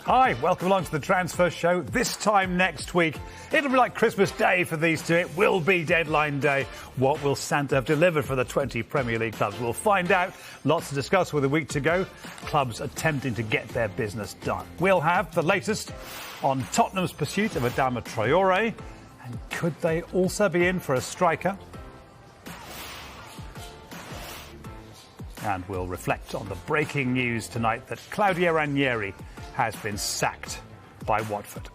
Hi, welcome along to the Transfer Show. This time next week, it'll be like Christmas Day for these two. It will be deadline day. What will Santa have delivered for the 20 Premier League clubs? We'll find out. Lots to discuss with a week to go. Clubs attempting to get their business done. We'll have the latest on Tottenham's pursuit of Adama Traore. And could they also be in for a striker? And we'll reflect on the breaking news tonight that Claudio Ranieri has been sacked by Watford.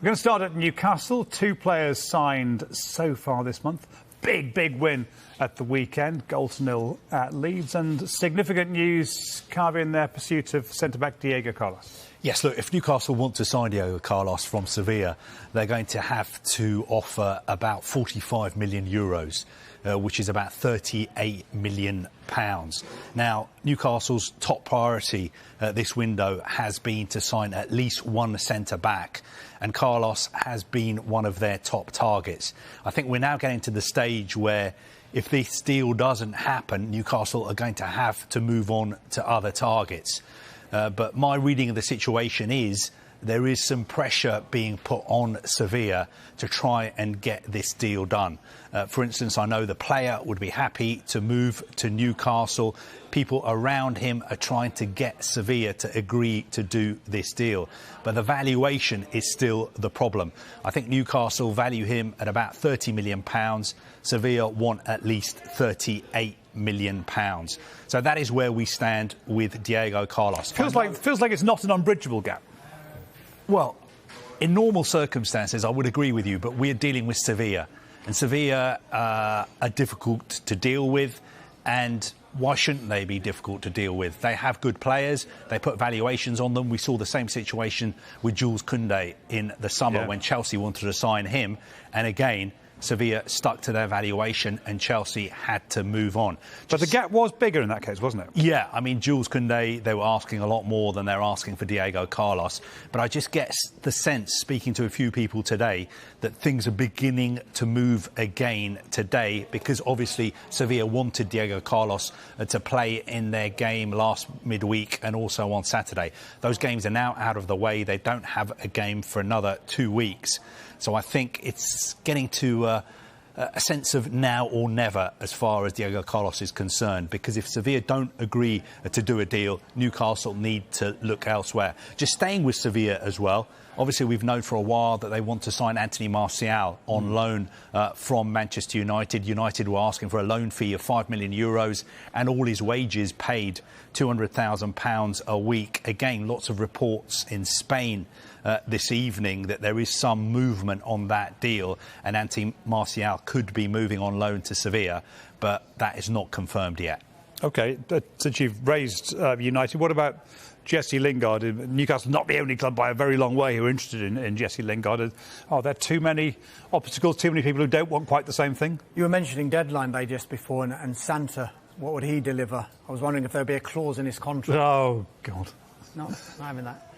We're going to start at Newcastle. 2 players signed so far this month. Big win at the weekend. 0-0 at Leeds. And significant news, Carvey, in their pursuit of centre-back Diego Carlos. Yes, look, if Newcastle want to sign Diego Carlos from Sevilla, they're going to have to offer about 45 million euros, which is about 38 million pounds. Now, Newcastle's top priority this window has been to sign at least one centre-back, and Carlos has been one of their top targets. I think we're now getting to the stage where if this deal doesn't happen, Newcastle are going to have to move on to other targets. But my reading of the situation is there is some pressure being put on Sevilla to try and get this deal done. For instance, I know the player would be happy to move to Newcastle. People around him are trying to get Sevilla to agree to do this deal. But the valuation is still the problem. I think Newcastle value him at about £30 million. Sevilla want at least £38 million. So that is where we stand with Diego Carlos. Feels like it's not an unbridgeable gap. Well, in normal circumstances, I would agree with you, but we're dealing with Sevilla. And Sevilla are difficult to deal with. And why shouldn't they be difficult to deal with? They have good players. They put valuations on them. We saw the same situation with Jules Koundé in the summer when Chelsea wanted to sign him. And again, Sevilla stuck to their valuation and Chelsea had to move on. But the gap was bigger in that case, wasn't it? Yeah, I mean, Jules Koundé, they were asking a lot more than they're asking for Diego Carlos. But I just get the sense, speaking to a few people today, that things are beginning to move again today because obviously Sevilla wanted Diego Carlos to play in their game last midweek and also on Saturday. Those games are now out of the way. They don't have a game for another 2 weeks. So I think it's getting to a sense of now or never as far as Diego Carlos is concerned, because if Sevilla don't agree to do a deal, Newcastle need to look elsewhere. Just staying with Sevilla as well, obviously we've known for a while that they want to sign Anthony Martial on loan from Manchester United. United were asking for a loan fee of €5 million and all his wages paid £200,000 a week. Again, lots of reports in Spain this evening that there is some movement on that deal and Anthony Martial could be moving on loan to Sevilla, but that is not confirmed yet. OK, since you've raised United, what about Jesse Lingard? Newcastle not the only club by a very long way who are interested in Jesse Lingard. Are there too many obstacles, too many people who don't want quite the same thing? You were mentioning deadline day just before and Santa, what would he deliver? I was wondering if there'd be a clause in his contract. Oh, God. No, not having that.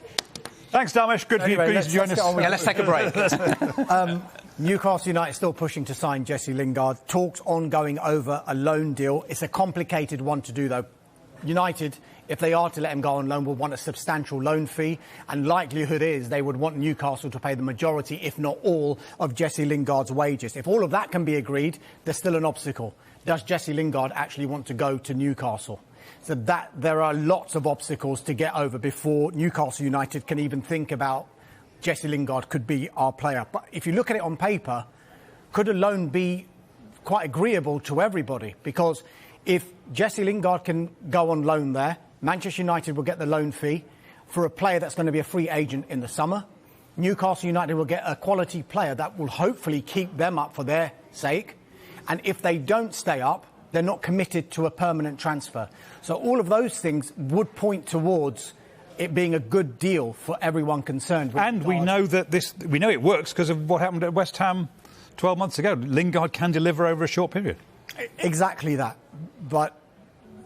Thanks, Dharmesh. Good anyway, for you to join us. Yeah, let's take a break. Newcastle United still pushing to sign Jesse Lingard. Talks ongoing over a loan deal. It's a complicated one to do, though. United, if they are to let him go on loan, will want a substantial loan fee. And likelihood is they would want Newcastle to pay the majority, if not all, of Jesse Lingard's wages. If all of that can be agreed, there's still an obstacle. Does Jesse Lingard actually want to go to Newcastle? So that there are lots of obstacles to get over before Newcastle United can even think about Jesse Lingard could be our player. But if you look at it on paper, could a loan be quite agreeable to everybody? Because if Jesse Lingard can go on loan there, Manchester United will get the loan fee for a player that's going to be a free agent in the summer. Newcastle United will get a quality player that will hopefully keep them up for their sake. And if they don't stay up, they're not committed to a permanent transfer. So all of those things would point towards it being a good deal for everyone concerned. And we know that we know it works because of what happened at West Ham 12 months ago. Lingard can deliver over a short period. Exactly that. But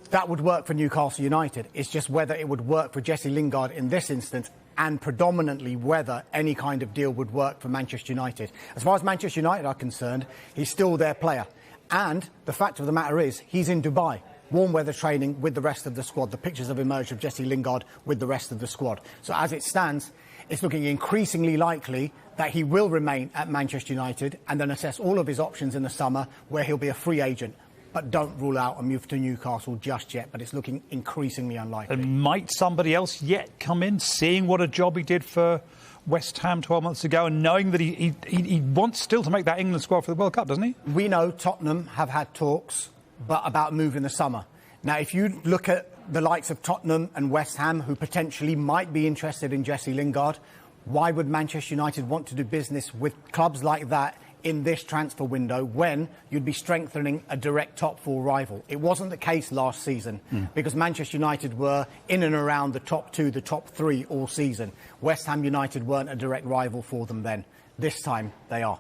that would work for Newcastle United. It's just whether it would work for Jesse Lingard in this instance, and predominantly whether any kind of deal would work for Manchester United. As far as Manchester United are concerned, he's still their player. And the fact of the matter is, he's in Dubai. warm weather training with the rest of the squad. The pictures have emerged of Jesse Lingard with the rest of the squad. So as it stands, it's looking increasingly likely that he will remain at Manchester United and then assess all of his options in the summer where he'll be a free agent. But don't rule out a move to Newcastle just yet, but it's looking increasingly unlikely. And might somebody else yet come in, seeing what a job he did for West Ham 12 months ago and knowing that he wants still to make that England squad for the World Cup, doesn't he? We know Tottenham have had talks but about move in the summer. Now, if you look at the likes of Tottenham and West Ham, who potentially might be interested in Jesse Lingard, why would Manchester United want to do business with clubs like that in this transfer window when you'd be strengthening a direct top four rival? It wasn't the case last season because Manchester United were in and around the top two, the top three all season. West Ham United weren't a direct rival for them then. This time they are.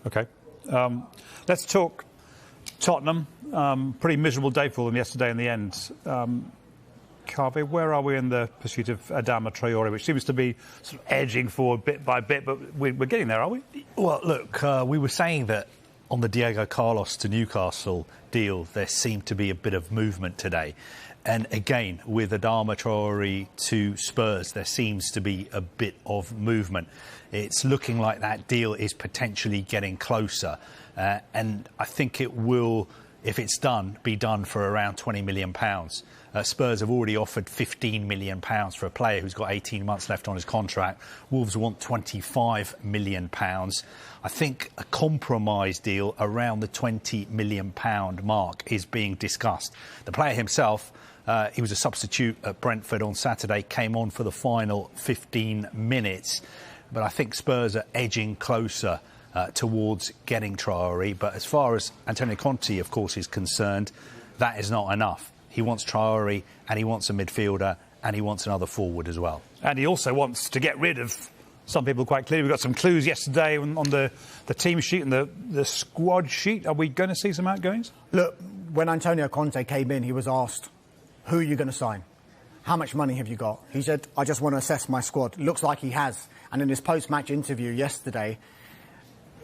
OK. Let's talk Tottenham. Pretty miserable day for them yesterday in the end. Carvey, where are we in the pursuit of Adama Traore, which seems to be sort of edging forward bit by bit, but we're getting there, are we? Well, look, we were saying that on the Diego Carlos to Newcastle deal, there seemed to be a bit of movement today. And again, with Adama Traore to Spurs, there seems to be a bit of movement. It's looking like that deal is potentially getting closer. And I think it will, if it's done, be done for around £20 million. Spurs have already offered £15 million for a player who's got 18 months left on his contract. Wolves want £25 million. I think a compromise deal around the £20 million mark is being discussed. The player himself, he was a substitute at Brentford on Saturday, came on for the final 15 minutes. But I think Spurs are edging closer towards getting Traore. But as far as Antonio Conte, of course, is concerned, that is not enough. He wants Traore and he wants a midfielder and he wants another forward as well. And he also wants to get rid of some people quite clearly. We got some clues yesterday on the team sheet and the squad sheet. Are we going to see some outgoings? Look, when Antonio Conte came in, he was asked, who are you going to sign? How much money have you got? He said, I just want to assess my squad. Looks like he has. And in his post-match interview yesterday,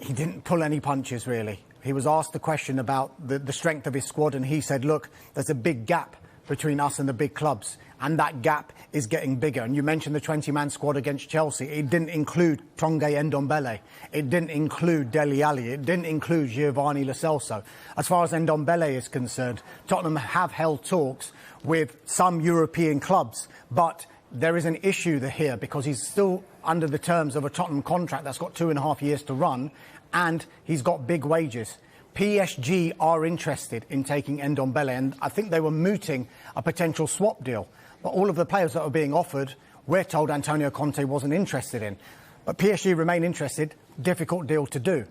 he didn't pull any punches, really. He was asked the question about the strength of his squad, and he said, look, there's a big gap between us and the big clubs, and that gap is getting bigger. And you mentioned the 20-man squad against Chelsea. It didn't include Tonge Ndombele. It didn't include Dele Alli. It didn't include Giovanni Lo Celso. As far as Ndombele is concerned, Tottenham have held talks with some European clubs, but there is an issue here because he's still under the terms of a Tottenham contract that's got 2.5 years to run, and he's got big wages. PSG are interested in taking Ndombele, and I think they were mooting a potential swap deal. But all of the players that are being offered, we're told Antonio Conte wasn't interested in. But PSG remain interested. Difficult deal to do.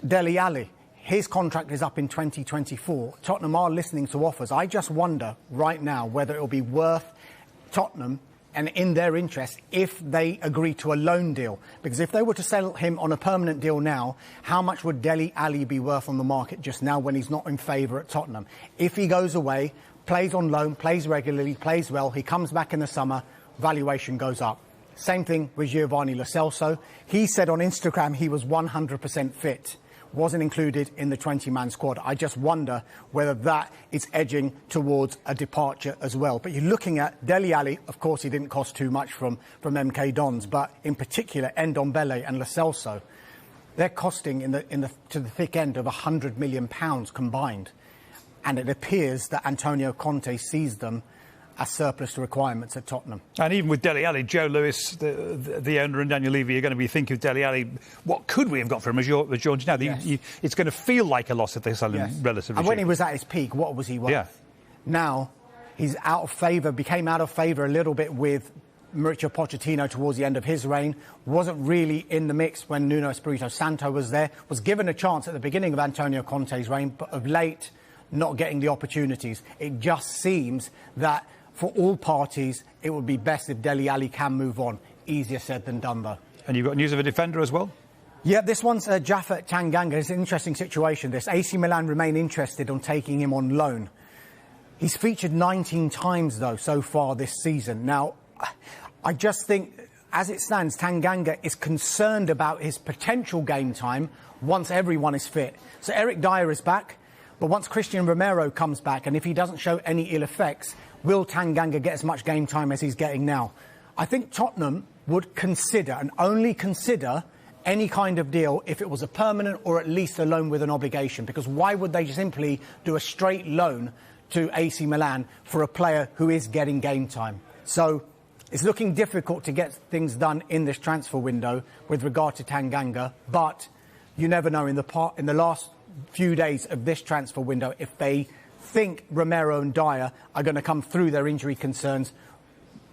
Dele Alli, his contract is up in 2024. Tottenham are listening to offers. I just wonder right now whether it will be worth Tottenham and in their interest if they agree to a loan deal. Because if they were to sell him on a permanent deal now, how much would Dele Alli be worth on the market just now when he's not in favour at Tottenham? If he goes away, plays on loan, plays regularly, plays well, he comes back in the summer, valuation goes up. Same thing with Giovanni Lo Celso. He said on Instagram he was 100% fit. Wasn't included in the 20-man squad. I just wonder whether that is edging towards a departure as well. But you're looking at Dele Alli. Of course, he didn't cost too much from MK Dons, but in particular, Ndombele and Lo Celso, they're costing to the thick end of £100 million combined. And it appears that Antonio Conte sees them as surplus to requirements at Tottenham. And even with Dele Alli, Joe Lewis, the owner, and Daniel Levy are going to be thinking of Dele Alli, what could we have got for him as George now? Yes. It's going to feel like a loss if they sell him relatively And when cheap. he was at his peak, what was he worth? Yeah. Now, he's out of favour, became out of favour a little bit with Mauricio Pochettino towards the end of his reign, wasn't really in the mix when Nuno Espirito Santo was there, was given a chance at the beginning of Antonio Conte's reign, but of late, not getting the opportunities. It just seems that for all parties, it would be best if Dele Alli can move on. Easier said than done, though. And you've got news of a defender as well? Yeah, this one's Japhet Tanganga. It's an interesting situation, this. AC Milan remain interested on taking him on loan. He's featured 19 times, though, so far this season. Now, I just think, as it stands, Tanganga is concerned about his potential game time once everyone is fit. So Eric Dyer is back, But once Christian Romero comes back, and if he doesn't show any ill effects, will Tanganga get as much game time as he's getting now? I think Tottenham would consider, and only consider, any kind of deal if it was a permanent or at least a loan with an obligation. Because why would they simply do a straight loan to AC Milan for a player who is getting game time? So it's looking difficult to get things done in this transfer window with regard to Tanganga, but you never know in the last few days of this transfer window if they think Romero and Dyer are going to come through their injury concerns,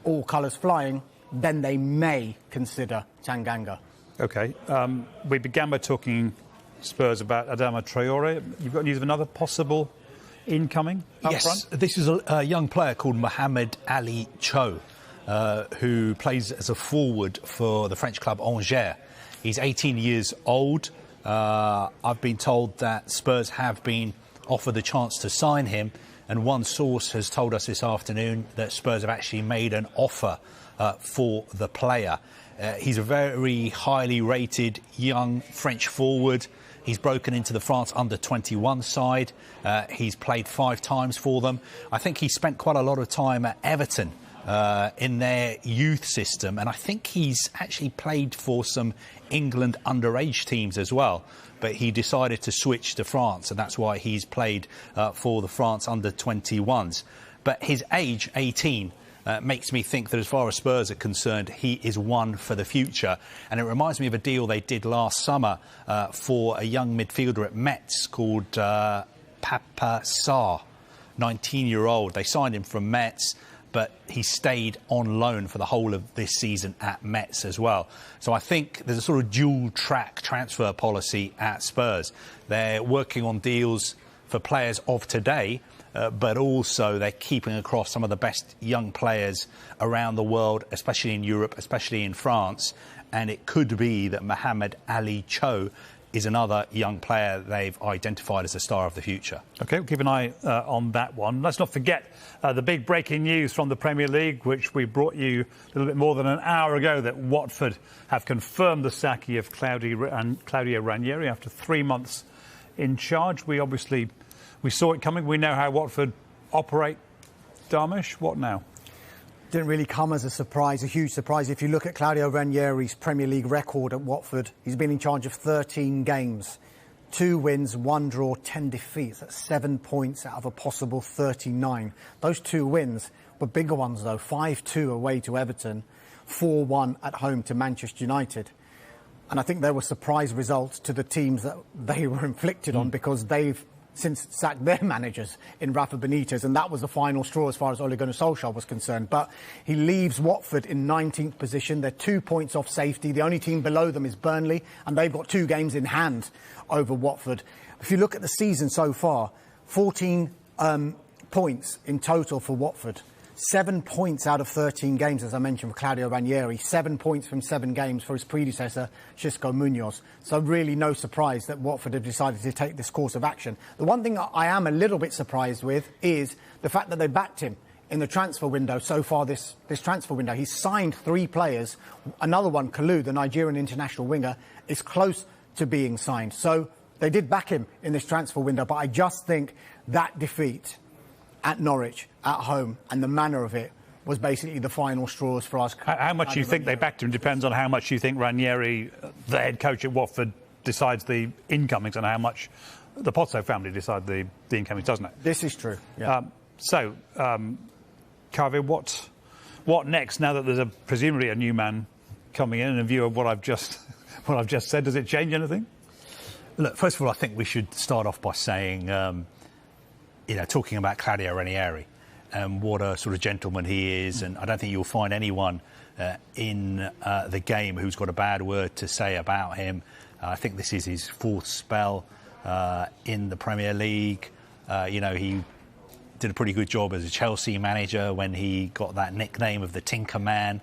all colours flying, then they may consider Tanganga. OK. We began by talking Spurs about Adama Traore. You've got news of another possible incoming up front? This is a young player called Mohamed Ali Cho, who plays as a forward for the French club Angers. He's 18 years old. I've been told that Spurs have been offered the chance to sign him, and one source has told us this afternoon that Spurs have actually made an offer for the player. He's a very highly rated young French forward. He's broken into the France under-21 side. He's played 5 times for them. I think he spent quite a lot of time at Everton in their youth system, and I think he's actually played for some England underage teams as well. But he decided to switch to France, and that's why he's played for the France under-21s. But his age, 18, makes me think that as far as Spurs are concerned, he is one for the future. And it reminds me of a deal they did last summer for a young midfielder at Metz called Papa Sarr, 19-year-old. They signed him from Metz, but he stayed on loan for the whole of this season at Metz as well. So I think there's a sort of dual-track transfer policy at Spurs. They're working on deals for players of today, but also they're keeping across some of the best young players around the world, especially in Europe, especially in France. And it could be that Mohamed Ali Cho is another young player they've identified as a star of the future. OK, we'll keep an eye on that one. Let's not forget the big breaking news from the Premier League, which we brought you a little bit more than an hour ago, that Watford have confirmed the sacking of Claudio Ranieri after 3 months in charge. We saw it coming. We know how Watford operate. Darmish, what now? Didn't really come as a surprise, a huge surprise. If you look at Claudio Ranieri's Premier League record at Watford, he's been in charge of 13 games. 2 wins, 1 draw, 10 defeats. That's 7 points out of a possible 39. Those 2 wins were bigger ones, though. 5-2 away to Everton, 4-1 at home to Manchester United. And I think there were surprise results to the teams that they were inflicted on, because they've since sacked their managers in Rafa Benitez, and that was the final straw as far as Ole Gunnar Solskjaer was concerned. But he leaves Watford in 19th position. They're 2 points off safety. The only team below them is Burnley, and they've got 2 games in hand over Watford. If you look at the season so far, 14 points in total for Watford. 7 points out of 13 games, as I mentioned, for Claudio Ranieri. 7 points from 7 games for his predecessor, Xisco Munoz. So really no surprise that Watford have decided to take this course of action. The one thing I am a little bit surprised with is the fact that they backed him in the transfer window so far this transfer window. He's signed 3 players. Another one, Kalu, the Nigerian international winger, is close to being signed. So they did back him in this transfer window, but I just think that defeat at Norwich, at home, and the manner of it was basically the final straws for us. How much you think they backed him depends on how much you think Ranieri, the head coach at Watford, decides the incomings, and how much the Pozzo family decide the incomings, doesn't it? This is true. Yeah. Carvey, what next? Now that there's presumably a new man coming in view of what I've just said, does it change anything? Look, first of all, I think we should start off by saying, talking about Claudio Ranieri and what a sort of gentleman he is, and I don't think you'll find anyone in the game who's got a bad word to say about him. I think this is his 4th spell in the Premier League. He did a pretty good job as a Chelsea manager when he got that nickname of the Tinker Man,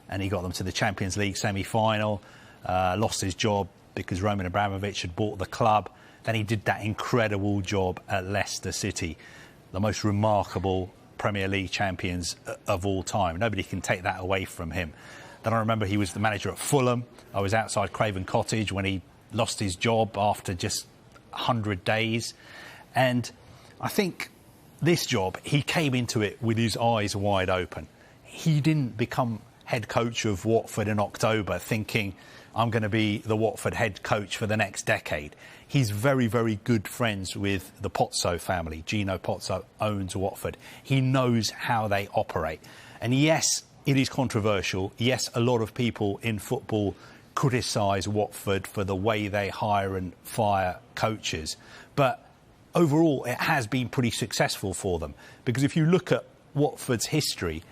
and he got them to the Champions League semi-final. Lost his job because Roman Abramovich had bought the club. Then he did that incredible job at Leicester City, the most remarkable Premier League champions of all time. Nobody can take that away from him. Then I remember he was the manager at Fulham. I was outside Craven Cottage when he lost his job after just 100 days. And I think this job, he came into it with his eyes wide open. He didn't become head coach of Watford in October thinking, I'm going to be the Watford head coach for the next decade. He's very, very good friends with the Pozzo family. Gino Pozzo owns Watford. He knows how they operate. And yes, it is controversial. Yes, a lot of people in football criticise Watford for the way they hire and fire coaches. But overall, it has been pretty successful for them. Because if you look at Watford's history,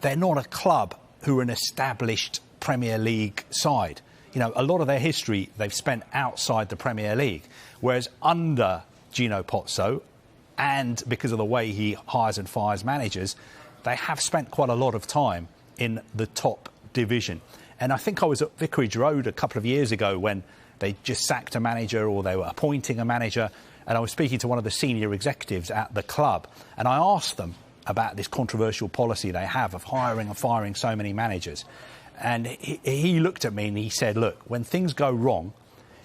they're not a club who are an established Premier League side. You know, a lot of their history they've spent outside the Premier League. Whereas under Gino Pozzo, and because of the way he hires and fires managers, they have spent quite a lot of time in the top division. And I think I was at Vicarage Road a couple of years ago when they just sacked a manager or they were appointing a manager. And I was speaking to one of the senior executives at the club. And I asked them about this controversial policy they have of hiring and firing so many managers. And he looked at me and he said, look, when things go wrong,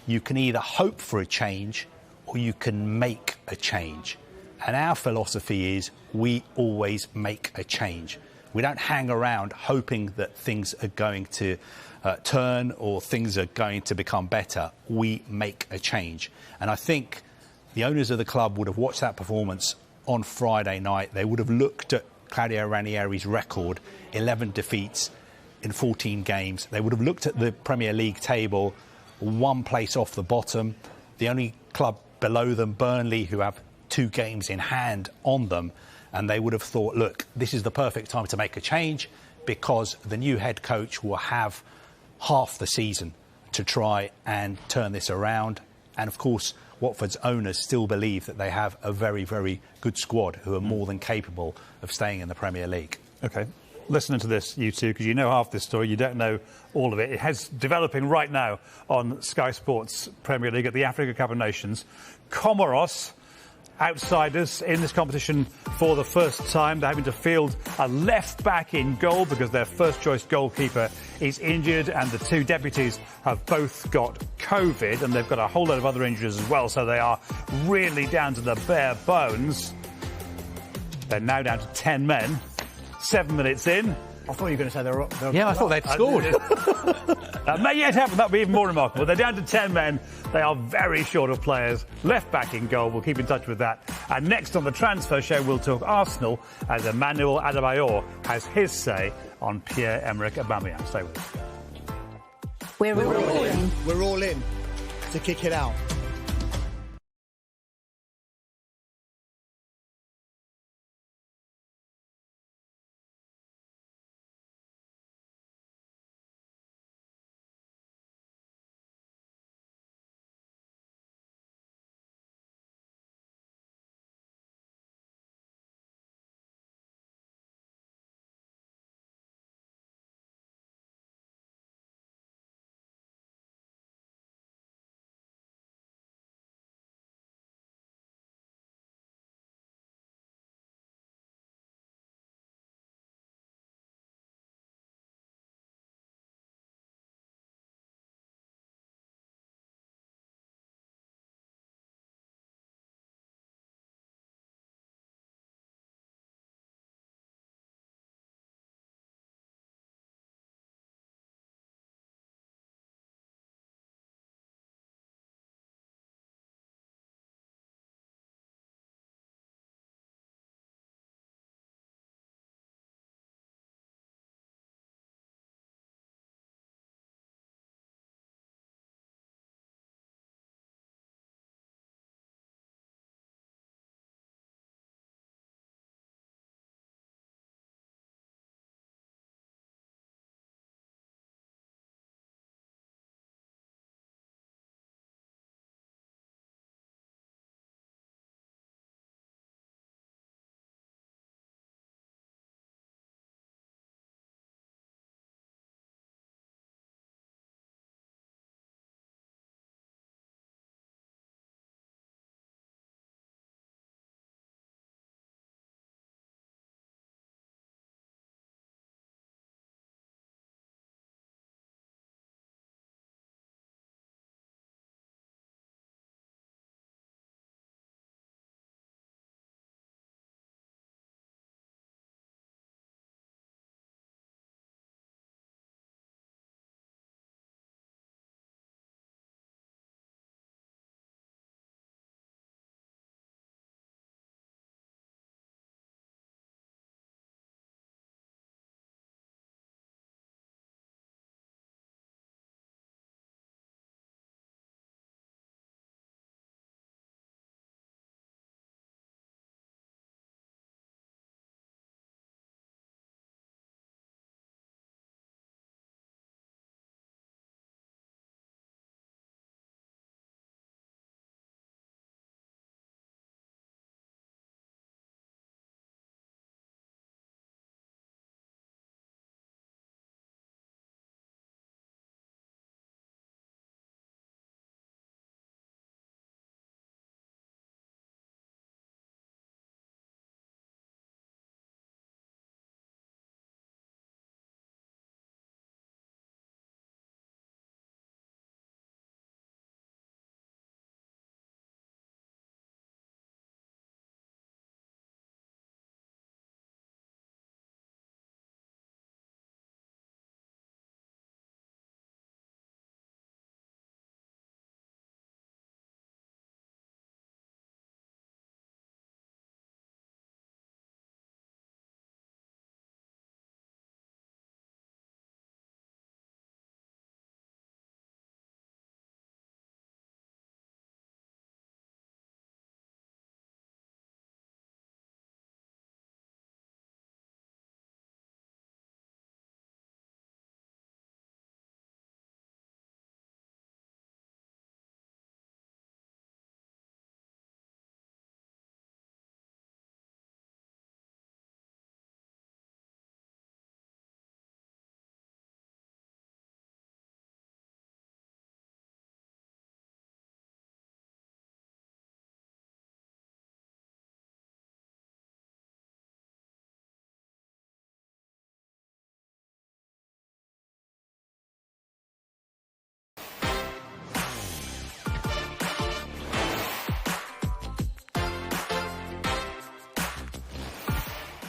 you can either hope for a change or you can make a change. And our philosophy is we always make a change. We don't hang around hoping that things are going to turn or things are going to become better. We make a change. And I think the owners of the club would have watched that performance on Friday night. They would have looked at Claudio Ranieri's record, 11 defeats in 14 games. They would have looked at the Premier League table, one place off the bottom. The only club below them, Burnley, who have 2 games in hand on them. And they would have thought, look, this is the perfect time to make a change because the new head coach will have half the season to try and turn this around. And of course, Watford's owners still believe that they have a very, very good squad who are more than capable of staying in the Premier League. OK. Listening to this, you two, because you know half this story, you don't know all of it. It has developing right now on Sky Sports Premier League at the Africa Cup of Nations. Comoros, outsiders in this competition for the first time. They're having to field a left-back in goal because their first-choice goalkeeper is injured and the 2 deputies have both got COVID and they've got a whole lot of other injuries as well, so they are really down to the bare bones. They're now down to 10 men. 7 minutes in. I thought you were going to say they're yeah, I thought they'd scored. That may yet happen. That'll be even more remarkable. They're down to 10 men. They are very short of players. Left back in goal. We'll keep in touch with that. And next on the transfer show, we'll talk Arsenal as Emmanuel Adebayor has his say on Pierre-Emerick Aubameyang. Stay with us. We're all in. We're all in to kick it out.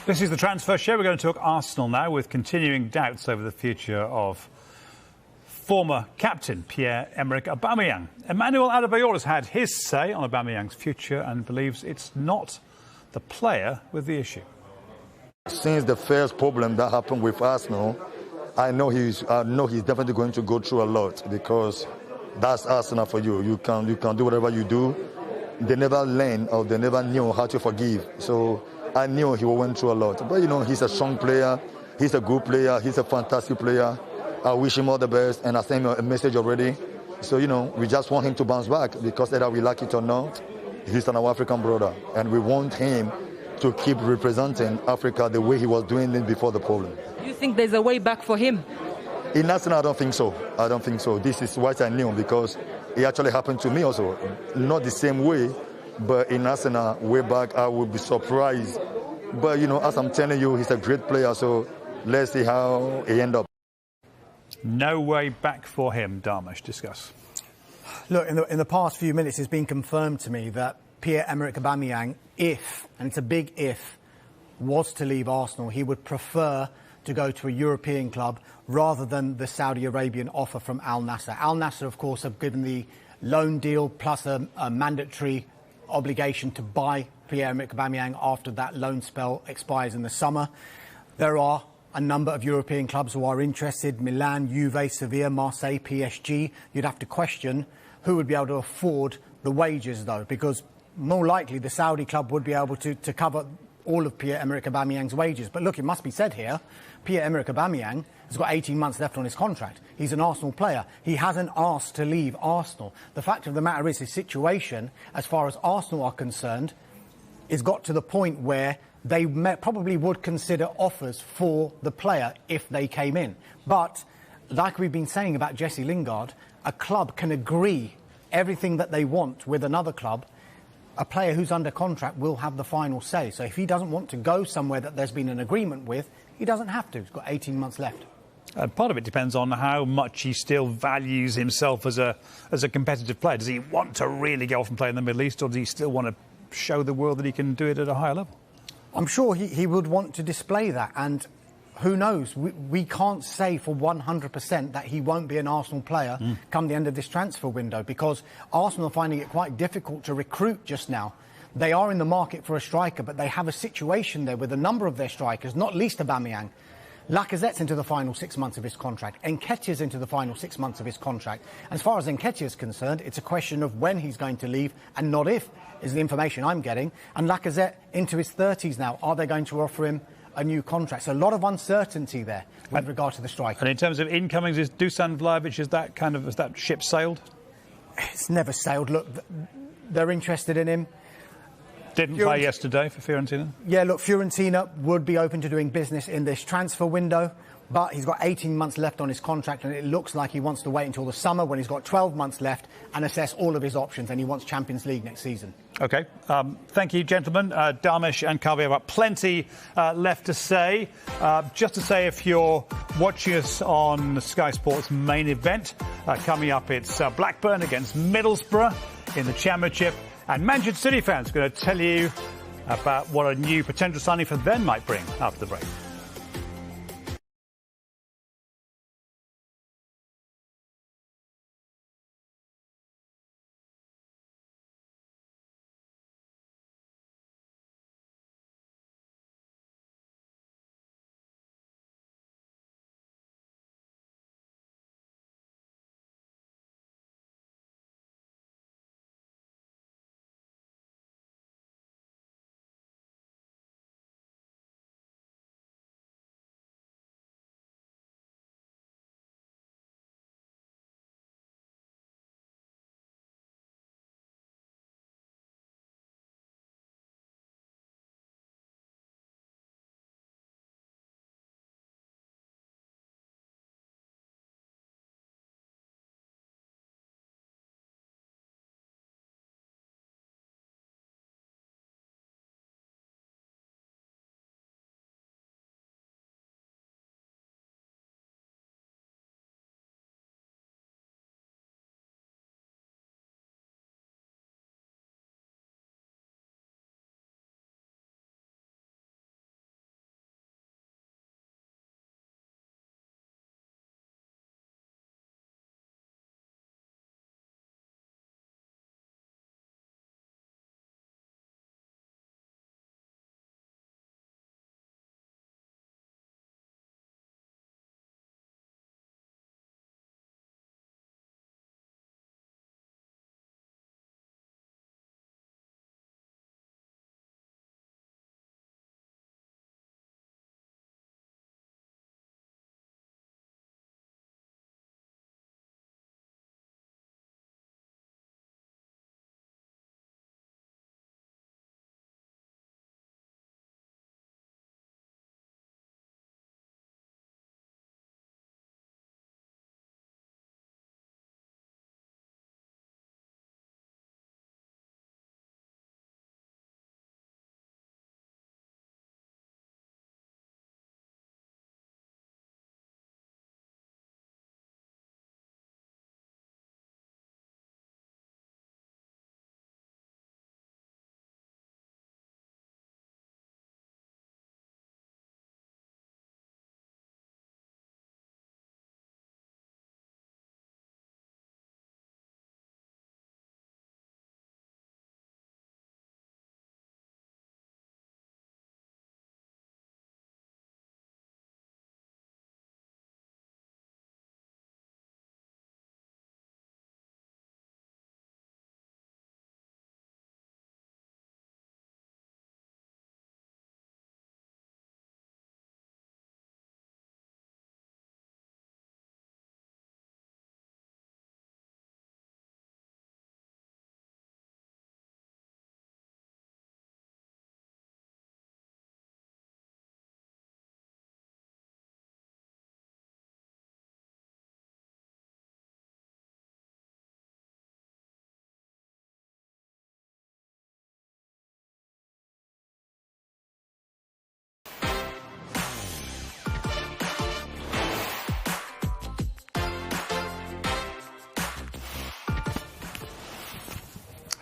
This is the Transfer Show. We're going to talk Arsenal now, with continuing doubts over the future of former captain Pierre-Emerick Aubameyang. Emmanuel Adebayor has had his say on Aubameyang's future and believes it's not the player with the issue. Since the first problem that happened with Arsenal, I know he's definitely going to go through a lot, because that's Arsenal for you. You can do whatever you do. They never learn, or they never knew how to forgive. So I knew he went through a lot. But, he's a strong player. He's a good player. He's a fantastic player. I wish him all the best, and I sent him a message already. So, we just want him to bounce back, because either we like it or not, he's an African brother, and we want him to keep representing Africa the way he was doing it before the problem. Do you think there's a way back for him? In Arsenal, I don't think so. I don't think so. This is what I knew, because it actually happened to me also. Not the same way, but in Arsenal, way back, I would be surprised. But, as I'm telling you, he's a great player, so let's see how he ends up. No way back for him. Darmish, discuss. Look, in the past few minutes, it's been confirmed to me that Pierre-Emerick Aubameyang, if, and it's a big if, was to leave Arsenal, he would prefer to go to a European club rather than the Saudi Arabian offer from Al Nassr. Al Nassr, of course, have given the loan deal plus a mandatory obligation to buy Pierre-Emerick Aubameyang after that loan spell expires in the summer. There are a number of European clubs who are interested: Milan, Juve, Sevilla, Marseille, PSG. You'd have to question who would be able to afford the wages, though, because more likely the Saudi club would be able to cover all of Pierre-Emerick Aubameyang's wages. But look, it must be said here, Pierre-Emerick Aubameyang has got 18 months left on his contract. He's an Arsenal player. He hasn't asked to leave Arsenal. The fact of the matter is, his situation, as far as Arsenal are concerned, is got to the point where they probably would consider offers for the player if they came in. But, like we've been saying about Jesse Lingard, a club can agree everything that they want with another club. A player who's under contract will have the final say. So if he doesn't want to go somewhere that there's been an agreement with, he doesn't have to. He's got 18 months left. Part of it depends on how much he still values himself as a competitive player. Does he want to really go off and play in the Middle East, or does he still want to show the world that he can do it at a higher level? I'm sure he would want to display that, and who knows? We can't say for 100% that he won't be an Arsenal player come the end of this transfer window, because Arsenal are finding it quite difficult to recruit just now. They are in the market for a striker, but they have a situation there with a number of their strikers, not least Aubameyang. Lacazette's into the final 6 months of his contract. Nketiah's into the final 6 months of his contract. As far as Nketiah is concerned, it's a question of when he's going to leave and not if, is the information I'm getting. And Lacazette into his 30s now. Are they going to offer him a new contract? So a lot of uncertainty there with regard to the striker. And in terms of incomings, is Dusan Vlahovic, has that ship sailed? It's never sailed. Look, they're interested in him. Didn't play yesterday for Fiorentina? Yeah, look, Fiorentina would be open to doing business in this transfer window, but he's got 18 months left on his contract, and it looks like he wants to wait until the summer when he's got 12 months left and assess all of his options, and he wants Champions League next season. OK. Thank you, gentlemen. Darmish and Carvey have got plenty left to say. Just to say, if you're watching us on Sky Sports main event, coming up, it's Blackburn against Middlesbrough in the Championship. And Manchester City fans are going to tell you about what a new potential signing for them might bring after the break.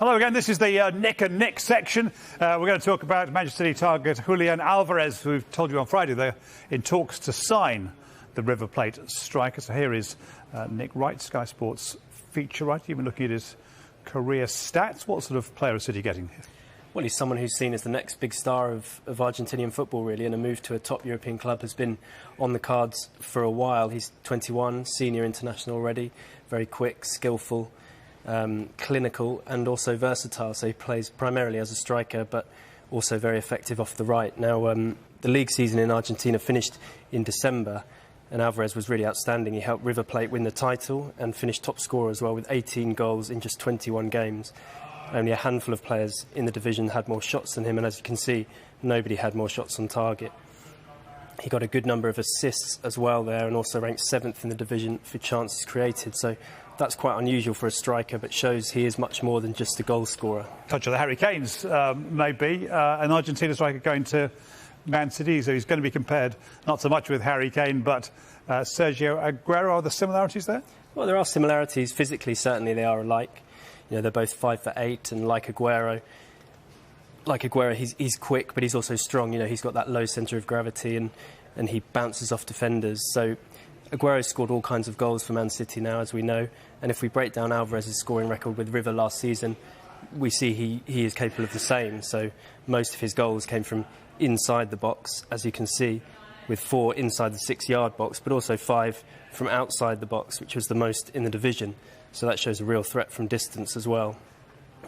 Hello again, this is the Nick and Nick section. We're going to talk about Manchester City target Julian Alvarez, who we've told you on Friday they're in talks to sign the River Plate striker. So here is Nick Wright, Sky Sports feature writer. You've been looking at his career stats. What sort of player is City getting? Well, he's someone who's seen as the next big star of Argentinian football, really, and a move to a top European club has been on the cards for a while. He's 21, senior international already, very quick, skillful, clinical and also versatile. So he plays primarily as a striker, but also very effective off the right. Now, the league season in Argentina finished in December, and Alvarez was really outstanding. He helped River Plate win the title and finished top scorer as well with 18 goals in just 21 games. Only a handful of players in the division had more shots than him, and as you can see, nobody had more shots on target. He got a good number of assists as well there, and also ranked 7th in the division for chances created. So that's quite unusual for a striker, but shows he is much more than just a goal scorer. Touch of the Harry Kane's, maybe. An Argentina striker going to Man City, so he's going to be compared not so much with Harry Kane, but Sergio Aguero. Are there similarities there? Well, there are similarities. Physically, certainly they are alike. You know, they're both 5'8", and like Aguero, he's quick, but he's also strong. You know, he's got that low centre of gravity, and he bounces off defenders. So Aguero scored all kinds of goals for Man City now, as we know. And if we break down Alvarez's scoring record with River last season, we see he is capable of the same. So most of his goals came from inside the box, as you can see, with 4 inside the 6-yard box, but also 5 from outside the box, which was the most in the division. So that shows a real threat from distance as well.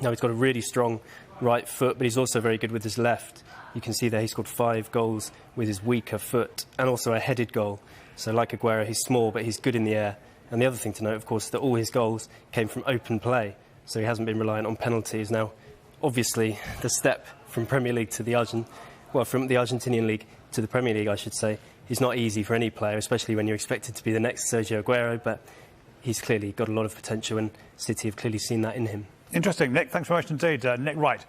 Now, he's got a really strong right foot, but he's also very good with his left. You can see there he scored 5 goals with his weaker foot, and also a headed goal. So like Aguero, he's small, but he's good in the air. And the other thing to note, of course, is that all his goals came from open play, so he hasn't been reliant on penalties. Now, obviously, the step from Premier League to from the Argentinian League to the Premier League, I should say, is not easy for any player, especially when you're expected to be the next Sergio Aguero, but he's clearly got a lot of potential, and City have clearly seen that in him. Interesting, Nick. Thanks very much indeed. Nick Wright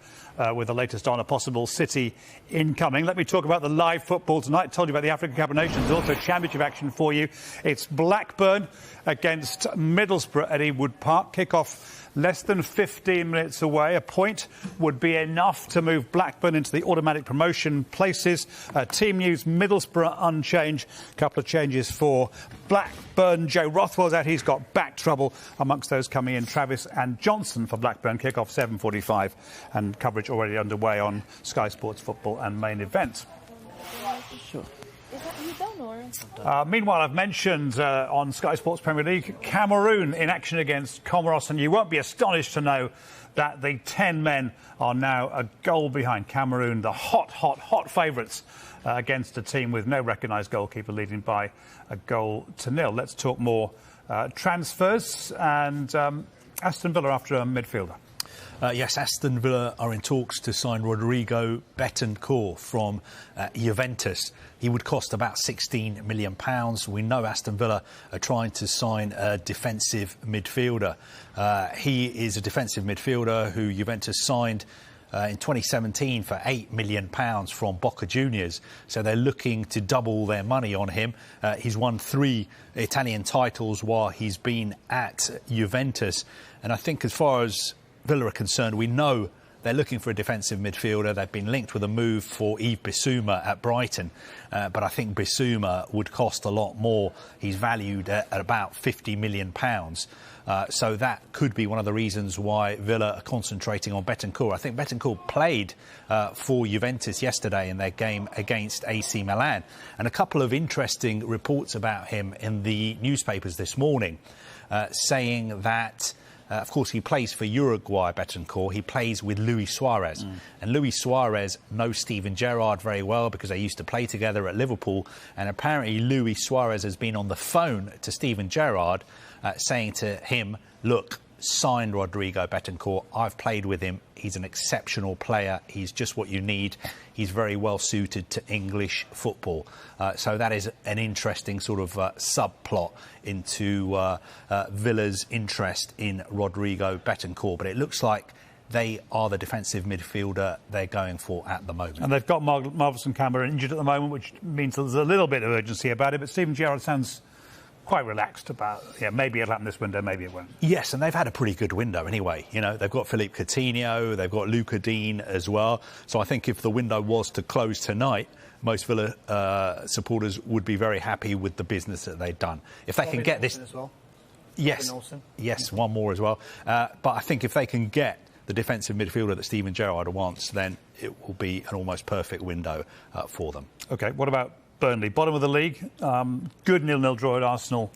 with the latest on a possible City incoming. Let me talk about the live football tonight. Told you about the African Cup of Nations, also championship action for you. It's Blackburn against Middlesbrough at Ewood Park. Kick-off less than 15 minutes away. A point would be enough to move Blackburn into the automatic promotion places. Team news, Middlesbrough unchanged. A couple of changes for Blackburn. Joe Rothwell's out. He's got back trouble amongst those coming in. Travis and Johnson for Blackburn. Kick-off 7:45 and coverage already underway on Sky Sports Football and Main Event. Sure. Is that you done, or? Meanwhile, I've mentioned on Sky Sports Premier League, Cameroon in action against Comoros, and you won't be astonished to know that the 10 men are now a goal behind. Cameroon, the hot favourites against a team with no recognised goalkeeper, leading by a 1-0. Let's talk more transfers and Aston Villa after a midfielder. Yes, Aston Villa are in talks to sign Rodrigo Bentancur from Juventus. He would cost about £16 million. We know Aston Villa are trying to sign a defensive midfielder. He is a defensive midfielder who Juventus signed in 2017 for £8 million from Boca Juniors. So they're looking to double their money on him. He's won 3 Italian titles while he's been at Juventus. And I think as far as Villa are concerned, we know they're looking for a defensive midfielder. They've been linked with a move for Yves Bissouma at Brighton. But I think Bissouma would cost a lot more. He's valued at about £50 million. So that could be one of the reasons why Villa are concentrating on Bentancur. I think Bentancur played for Juventus yesterday in their game against AC Milan. And a couple of interesting reports about him in the newspapers this morning, saying that of course, he plays for Uruguay, Bentancur. He plays with Luis Suarez. And Luis Suarez knows Steven Gerrard very well because they used to play together at Liverpool. And apparently Luis Suarez has been on the phone to Steven Gerrard saying to him, look, sign Rodrigo Bentancur. I've played with him. He's an exceptional player. He's just what you need. He's very well suited to English football. So that is an interesting sort of subplot into Villa's interest in Rodrigo Bentancur. But it looks like they are the defensive midfielder they're going for at the moment. And they've got Marvelson Cameron injured at the moment, which means there's a little bit of urgency about it. But Steven Gerrard sounds quite relaxed about, maybe it'll happen this window, maybe it won't. Yes, and they've had a pretty good window anyway. You know, they've got Philippe Coutinho, they've got Luca Dean as well. So I think if the window was to close tonight, most Villa supporters would be very happy with the business that they've done. If they can get this... as well. Yes, one more as well. But I think if they can get the defensive midfielder that Steven Gerrard wants, then it will be an almost perfect window for them. OK, what about Burnley? Bottom of the league. Good 0-0 draw at Arsenal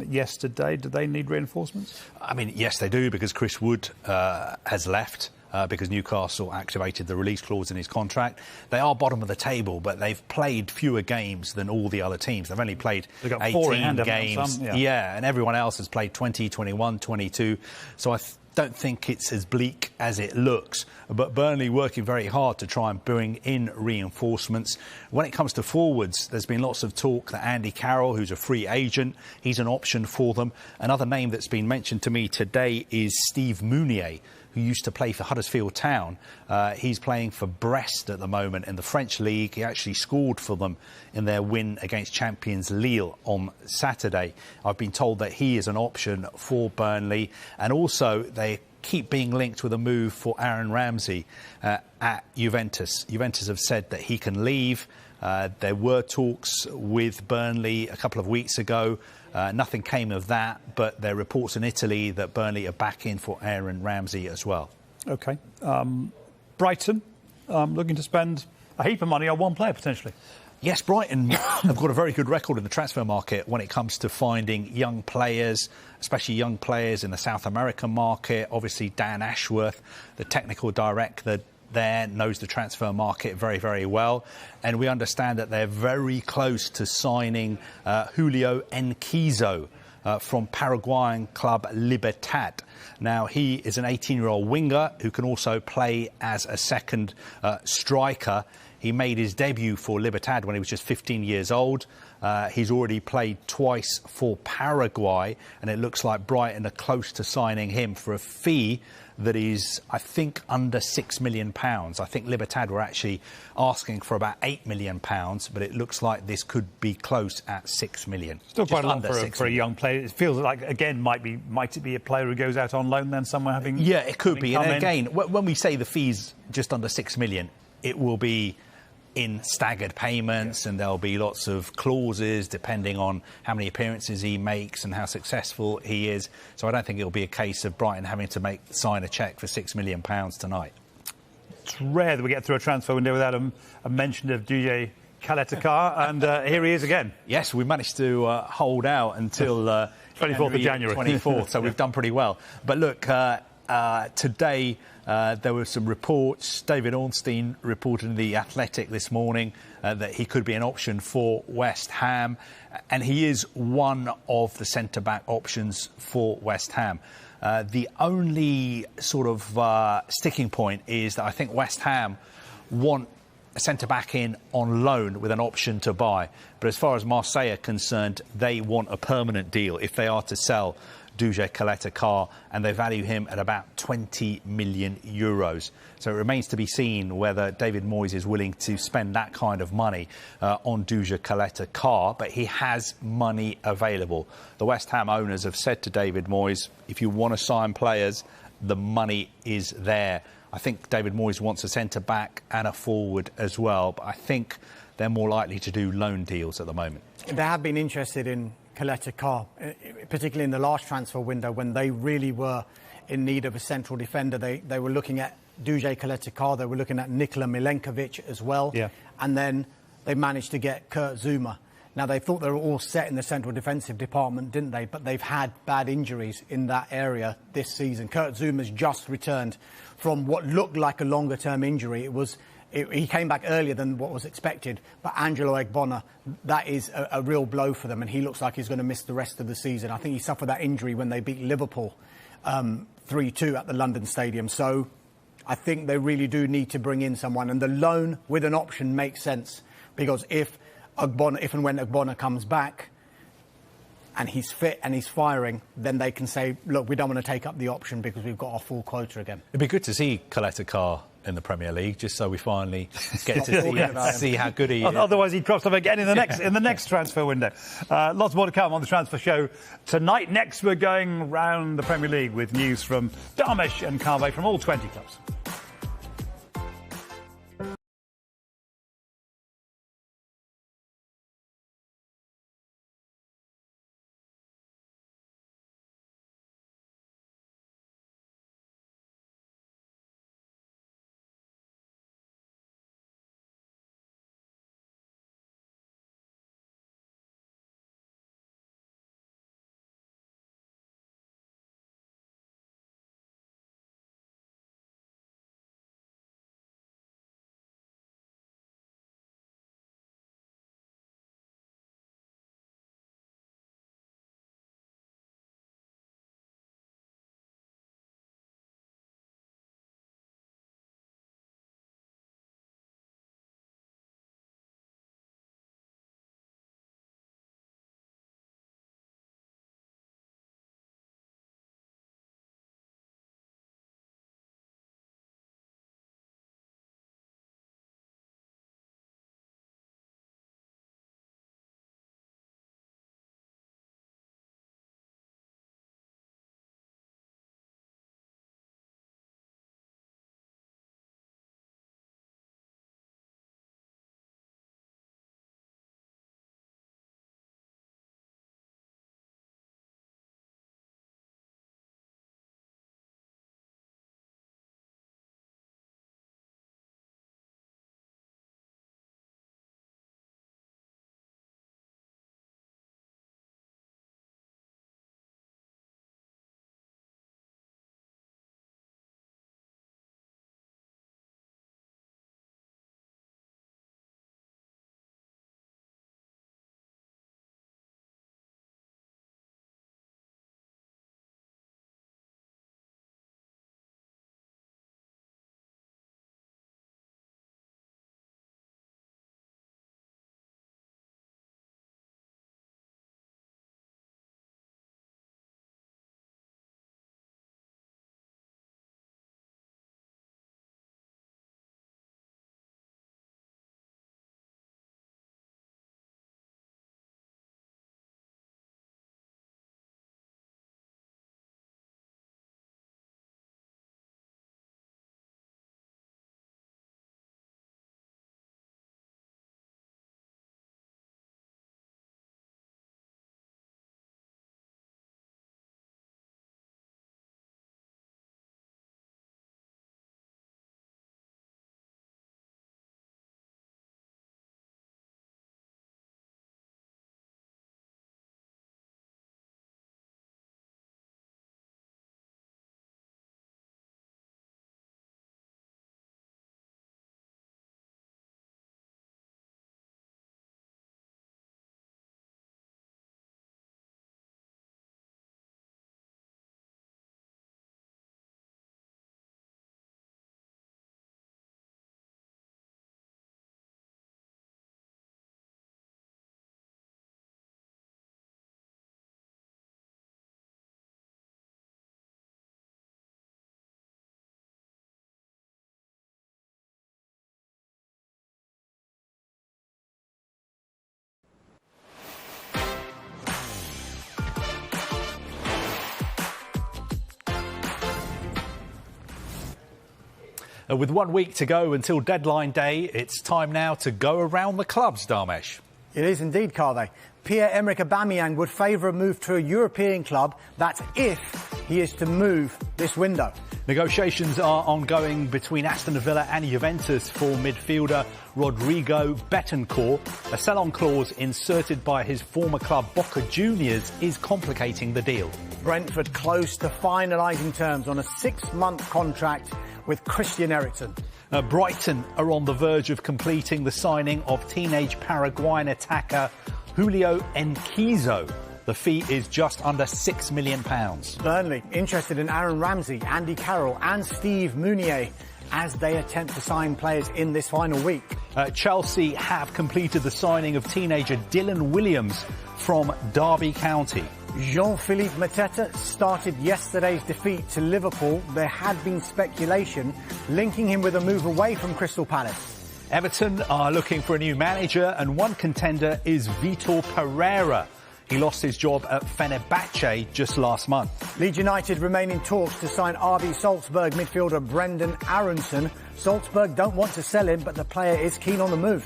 yesterday. Do they need reinforcements? I mean, yes, they do, because Chris Wood has left. Because Newcastle activated the release clause in his contract. They are bottom of the table, but they've played fewer games than all the other teams. They've only played 18 games. Yeah, and everyone else has played 20, 21, 22. So I don't think it's as bleak as it looks. But Burnley working very hard to try and bring in reinforcements. When it comes to forwards, there's been lots of talk that Andy Carroll, who's a free agent, he's an option for them. Another name that's been mentioned to me today is Steve Mounier, who used to play for Huddersfield Town. He's playing for Brest at the moment in the French league. He actually scored for them in their win against champions Lille on Saturday. I've been told that he is an option for Burnley. And also, they keep being linked with a move for Aaron Ramsey at Juventus. Juventus have said that he can leave. There were talks with Burnley a couple of weeks ago. Nothing came of that, but there are reports in Italy that Burnley are back in for Aaron Ramsey as well. OK. Brighton looking to spend a heap of money on one player, potentially. Yes, Brighton have got a very good record in the transfer market when it comes to finding young players, especially young players in the South American market. Obviously, Dan Ashworth, the technical director there, knows the transfer market very, very well. And we understand that they're very close to signing Julio Enquizo from Paraguayan club Libertad. Now, he is an 18-year-old winger who can also play as a second striker. He made his debut for Libertad when he was just 15 years old. He's already played twice for Paraguay, and it looks like Brighton are close to signing him for a fee that is, I think, under £6 million. I think Libertad were actually asking for about £8 million, but it looks like this could be close at £6 million. Still quite a lot for a young player. It feels like, again, might it be a player who goes out on loan then somewhere having... Yeah, it could be. And again, when we say the fee's just under £6 million, it will be in staggered payments, and there'll be lots of clauses depending on how many appearances he makes and how successful he is. So I don't think it'll be a case of Brighton having to sign a cheque for £6 million tonight. It's rare that we get through a transfer window without a mention of DJ Kaletakar, and here he is again. Yes, we managed to hold out until 24th of January. 24th, so we've done pretty well. But look, today there were some reports. David Ornstein reported in The Athletic this morning that he could be an option for West Ham, and he is one of the centre-back options for West Ham. The only sort of sticking point is that I think West Ham want a centre-back in on loan with an option to buy. But as far as Marseille are concerned, they want a permanent deal if they are to sell Duje Kaletakar, and they value him at about €20 million. So it remains to be seen whether David Moyes is willing to spend that kind of money on Duje Kaletakar, but he has money available. The West Ham owners have said to David Moyes, if you want to sign players, the money is there. I think David Moyes wants a centre-back and a forward as well, but I think they're more likely to do loan deals at the moment. They have been interested in Kaletakar, particularly in the last transfer window when they really were in need of a central defender. They were looking at Duje Kaletakar, they were looking at Nikola Milenkovic as well, and then they managed to get Kurt Zouma. Now, they thought they were all set in the central defensive department, didn't they? But they've had bad injuries in that area this season. Kurt Zouma's just returned from what looked like a longer-term injury. He came back earlier than what was expected, but Angelo Egbonna, that is a real blow for them, and he looks like he's going to miss the rest of the season. I think he suffered that injury when they beat Liverpool 3-2 at the London Stadium. So I think they really do need to bring in someone, and the loan with an option makes sense, because if and when Egbonna comes back and he's fit and he's firing, then they can say, look, we don't want to take up the option because we've got our full quota again. It'd be good to see Kaletakar in the Premier League, just so we finally get to see how good he is. Otherwise, he drops off again in the next transfer window. Lots more to come on the transfer show tonight. Next, we're going round the Premier League with news from Dharmesh and Carvey from all 20 clubs. With 1 week to go until deadline day, it's time now to go around the clubs, Dharmesh. It is indeed, Carvey. Pierre-Emerick Aubameyang would favour a move to a European club. That's if he is to move this window. Negotiations are ongoing between Aston Villa and Juventus for midfielder Rodrigo Bentancur. A sell-on clause inserted by his former club Boca Juniors is complicating the deal. Brentford close to finalising terms on a 6-month contract with Christian Eriksen. Brighton are on the verge of completing the signing of teenage Paraguayan attacker Julio Enquizo. The fee is just under £6 million. Burnley interested in Aaron Ramsey, Andy Carroll and Steve Mounier as they attempt to sign players in this final week. Chelsea have completed the signing of teenager Dylan Williams from Derby County. Jean-Philippe Mateta started yesterday's defeat to Liverpool. There had been speculation linking him with a move away from Crystal Palace. Everton are looking for a new manager, and one contender is Vitor Pereira. He lost his job at Fenerbahce just last month. Leeds United remain in talks to sign RB Salzburg midfielder Brendan Aronson. Salzburg don't want to sell him, but the player is keen on the move.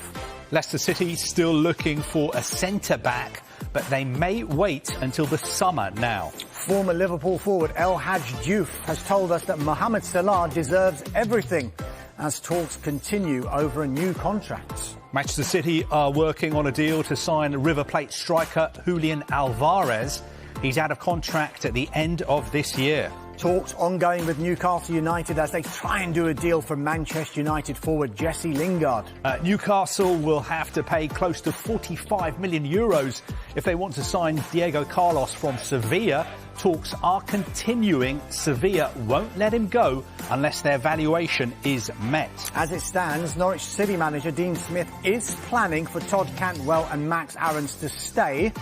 Leicester City still looking for a centre-back, but they may wait until the summer now. Former Liverpool forward El Hadj Diouf has told us that Mohamed Salah deserves everything as talks continue over a new contract. Manchester City are working on a deal to sign River Plate striker Julian Alvarez. He's out of contract at the end of this year. Talks ongoing with Newcastle United as they try and do a deal for Manchester United forward Jesse Lingard. Newcastle will have to pay close to €45 million if they want to sign Diego Carlos from Sevilla. Talks are continuing. Sevilla won't let him go unless their valuation is met. As it stands, Norwich City manager Dean Smith is planning for Todd Cantwell and Max Aarons to stay.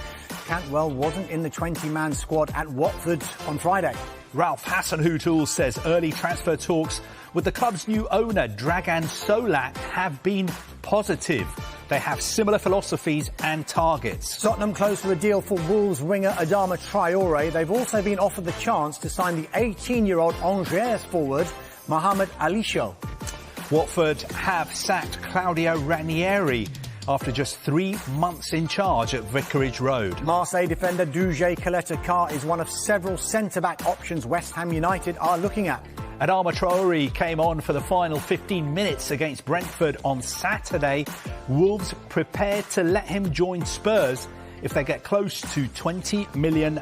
Cantwell wasn't in the 20-man squad at Watford on Friday. Ralph Hasenhüttl says early transfer talks with the club's new owner, Dragan Solak, have been positive. They have similar philosophies and targets. Tottenham close to a deal for Wolves winger Adama Traore. They've also been offered the chance to sign the 18-year-old Angers forward, Mohamed Alisho. Watford have sacked Claudio Ranieri after just 3 months in charge at Vicarage Road. Marseille defender Duje Kaleta-Kar is one of several centre-back options West Ham United are looking at. Adama Traore came on for the final 15 minutes against Brentford on Saturday. Wolves prepared to let him join Spurs if they get close to £20 million.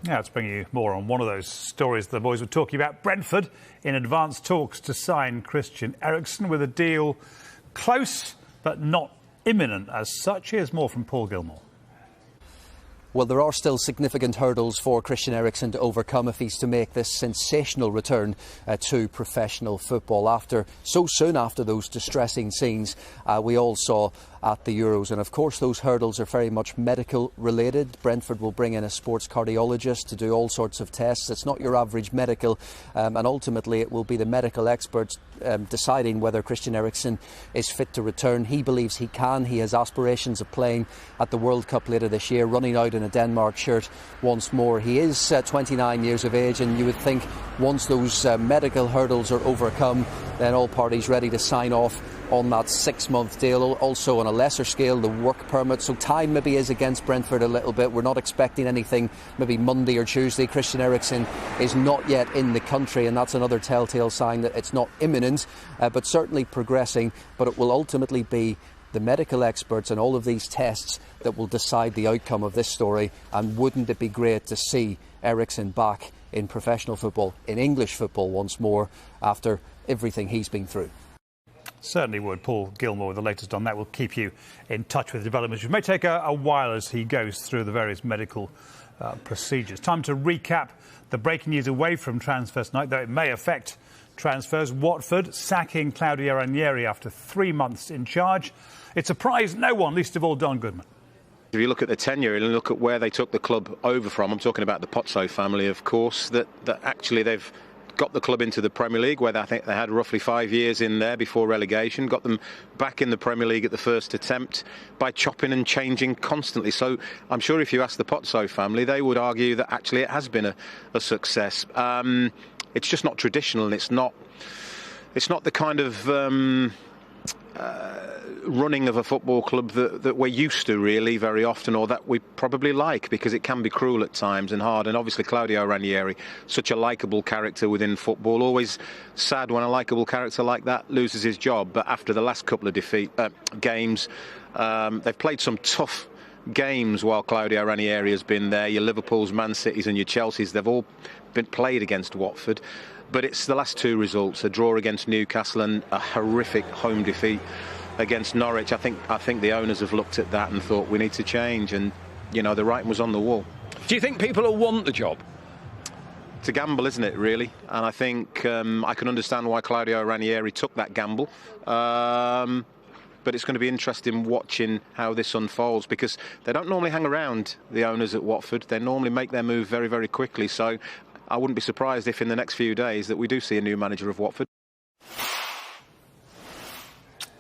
Now let's bring you more on one of those stories the boys were talking about. Brentford in advanced talks to sign Christian Eriksen with a deal close but not imminent as such. Here's more from Paul Gilmore. Well, there are still significant hurdles for Christian Eriksen to overcome if he's to make this sensational return to professional football so soon after those distressing scenes we all saw at the Euros. And of course those hurdles are very much medical related. Brentford will bring in a sports cardiologist to do all sorts of tests. It's not your average medical and ultimately it will be the medical experts deciding whether Christian Eriksen is fit to return. He believes he can. He has aspirations of playing at the World Cup later this year, running out in a Denmark shirt once more. He is 29 years of age, and you would think once those medical hurdles are overcome, then all parties ready to sign off on that 6-month deal. Also on a lesser scale, the work permit. So time maybe is against Brentford a little bit. We're not expecting anything maybe Monday or Tuesday. Christian Eriksen is not yet in the country, and that's another telltale sign that it's not imminent, but certainly progressing. But it will ultimately be the medical experts and all of these tests that will decide the outcome of this story. And wouldn't it be great to see Eriksen back in professional football, in English football once more, after everything he's been through? Certainly would. Paul Gilmore with the latest on that. We'll keep you in touch with developments, which may take a while as he goes through the various medical procedures. Time to recap the breaking news away from transfers night, though it may affect transfers. Watford sacking Claudio Ranieri after 3 months in charge. It surprised no one, least of all Don Goodman. If you look at the tenure and look at where they took the club over from, I'm talking about the Pozzo family, of course, that actually they've got the club into the Premier League, where I think they had roughly 5 years in there before relegation, got them back in the Premier League at the first attempt by chopping and changing constantly. So I'm sure if you ask the Pozzo family, they would argue that actually it has been a success. It's just not traditional, and it's not the kind of running of a football club that we're used to really very often, or that we probably like, because it can be cruel at times and hard. And obviously Claudio Ranieri, such a likeable character within football. Always sad when a likeable character like that loses his job. But after the last couple of games, they've played some tough games while Claudio Ranieri has been there. Your Liverpools, Man Cities and your Chelseas, they've all been played against Watford. But it's the last two results, a draw against Newcastle and a horrific home defeat against Norwich. I think the owners have looked at that and thought we need to change, and you know the writing was on the wall. Do you think people will want the job? It's a gamble, isn't it, really? And I think I can understand why Claudio Ranieri took that gamble. but it's going to be interesting watching how this unfolds, because they don't normally hang around, the owners at Watford. They normally make their move very, very quickly. So I wouldn't be surprised if in the next few days that we do see a new manager of Watford.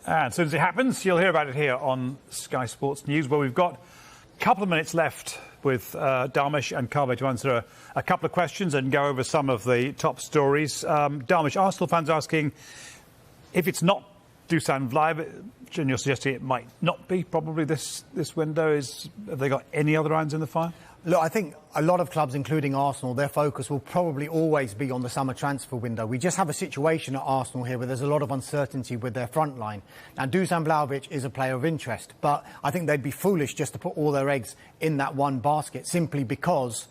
And as soon as it happens, you'll hear about it here on Sky Sports News, where we've got a couple of minutes left with Dharmesh and Kaveh to answer a couple of questions and go over some of the top stories. Dharmesh, Arsenal fans asking if it's not Dusan Vlahovic, and you're suggesting it might not be probably this window. Have they got any other irons in the fire? Look, I think a lot of clubs, including Arsenal, their focus will probably always be on the summer transfer window. We just have a situation at Arsenal here where there's a lot of uncertainty with their front line. Now, Dusan Vlahovic is a player of interest, but I think they'd be foolish just to put all their eggs in that one basket, simply because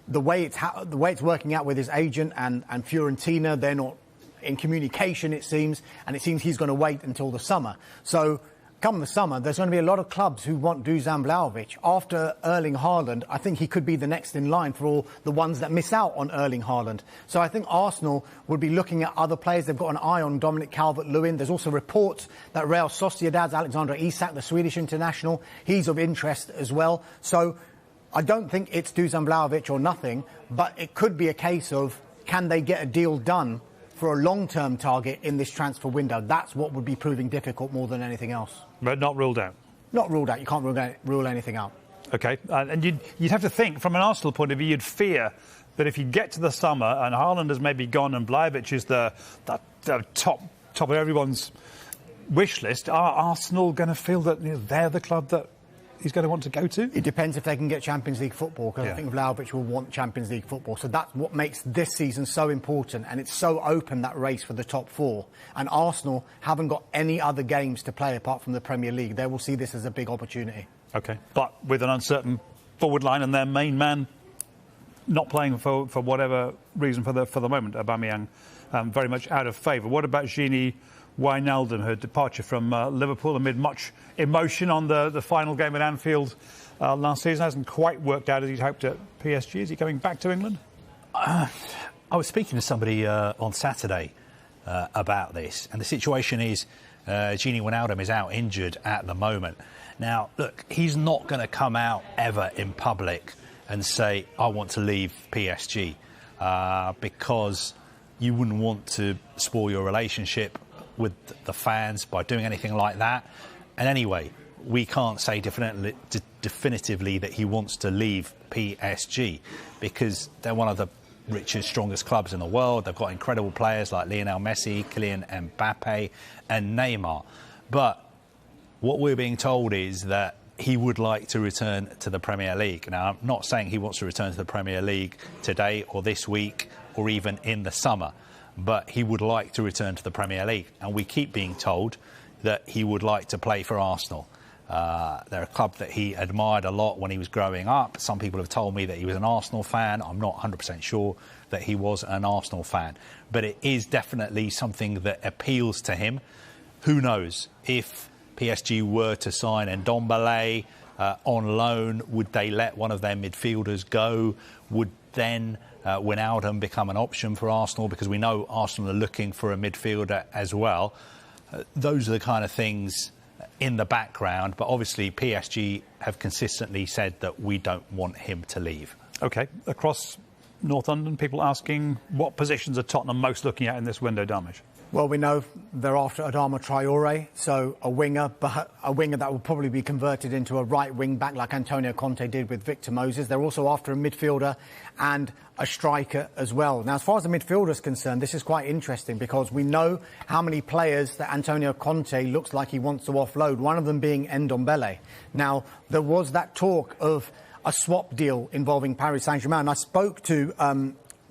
the way it's working out with his agent and Fiorentina, they're not in communication, it seems, and it seems he's going to wait until the summer. So come the summer, there's going to be a lot of clubs who want Dusan Vlahovic. After Erling Haaland, I think he could be the next in line for all the ones that miss out on Erling Haaland. So I think Arsenal would be looking at other players. They've got an eye on Dominic Calvert-Lewin. There's also reports that Real Sociedad's Alexander Isak, the Swedish international, he's of interest as well. So I don't think it's Dusan Vlahovic or nothing, but it could be a case of, can they get a deal done for a long-term target in this transfer window? That's what would be proving difficult more than anything else. But not ruled out? Not ruled out. You can't rule anything out. OK. And you'd have to think, from an Arsenal point of view, you'd fear that if you get to the summer and Haaland has maybe gone and Vlahovic is the top of everyone's wish list, are Arsenal going to feel that they're the club that he's going to want to go to? It depends if they can get Champions League football, because I think Vlahovic will want Champions League football. So that's what makes this season so important, and it's so open, that race for the top four. And Arsenal haven't got any other games to play apart from the Premier League. They will see this as a big opportunity. OK. But with an uncertain forward line and their main man not playing for whatever reason for the moment, Aubameyang very much out of favour. What about Gini Wijnaldum, her departure from Liverpool amid much emotion on the final game at Anfield last season? Hasn't quite worked out as he'd hoped at PSG. Is he coming back to England? I was speaking to somebody on Saturday about this, and the situation is Gini Wijnaldum is out injured at the moment. Now, look, he's not going to come out ever in public and say, I want to leave PSG, because you wouldn't want to spoil your relationship with the fans by doing anything like that. And anyway, we can't say definitively that he wants to leave PSG, because they're one of the richest, strongest clubs in the world. They've got incredible players like Lionel Messi, Kylian Mbappe and Neymar. But what we're being told is that he would like to return to the Premier League. Now, I'm not saying he wants to return to the Premier League today or this week or even in the summer, but he would like to return to the Premier League. And we keep being told that he would like to play for Arsenal. They're a club that he admired a lot when he was growing up. Some people have told me that he was an Arsenal fan. I'm not 100% sure that he was an Arsenal fan. But it is definitely something that appeals to him. Who knows? If PSG were to sign Ndombele on loan, would they let one of their midfielders go? Would then Wijnaldum become an option for Arsenal? Because we know Arsenal are looking for a midfielder as well. Those are the kind of things in the background, but obviously PSG have consistently said that we don't want him to leave. OK. Across North London, people asking what positions are Tottenham most looking at in this window, Dharmesh? Well, we know they're after Adama Traore, so a winger, but a winger that will probably be converted into a right wing back like Antonio Conte did with Victor Moses. They're also after a midfielder and a striker as well. Now, as far as the midfielder is concerned, this is quite interesting, because we know how many players that Antonio Conte looks like he wants to offload, one of them being Ndombele. Now, there was that talk of a swap deal involving Paris Saint-Germain. I spoke to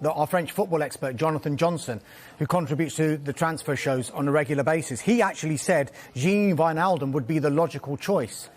our French football expert, Jonathan Johnson, who contributes to the transfer shows on a regular basis. He actually said Gini Wijnaldum would be the logical choice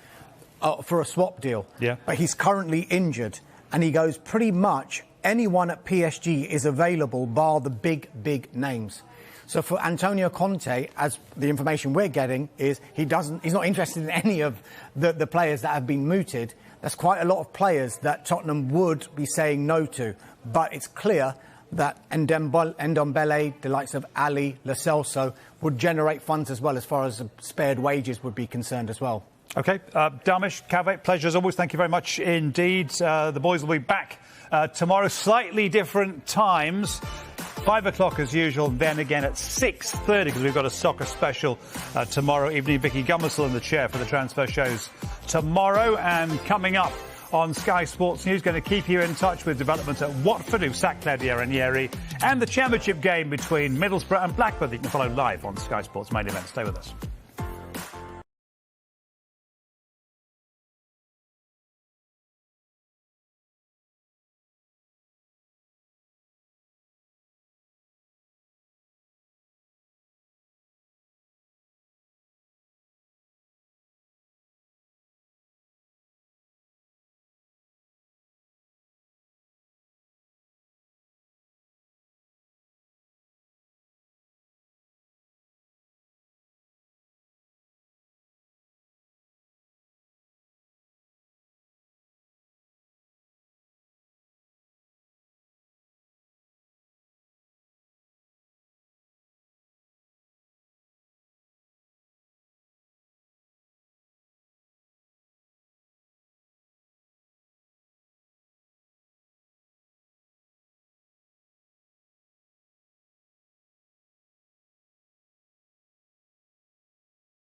for a swap deal. Yeah. But he's currently injured, and he goes, pretty much anyone at PSG is available bar the big names. So for Antonio Conte, as the information we're getting is he's not interested in any of the players that have been mooted. There's quite a lot of players that Tottenham would be saying no to. But it's clear that Ndombele, the likes of Alli, Lo Celso, would generate funds as well, as far as spared wages would be concerned as well. OK, Dharmesh, Kaveh, pleasure as always. Thank you very much indeed. The boys will be back tomorrow, slightly different times. 5 o'clock as usual, then again at 6:30, because we've got a soccer special tomorrow evening. Vicky Gummersall in the chair for the transfer shows tomorrow. And coming up on Sky Sports News, going to keep you in touch with developments at Watford, who sacked Claudio Ranieri, and the championship game between Middlesbrough and Blackburn that you can follow live on Sky Sports Main Event. Stay with us.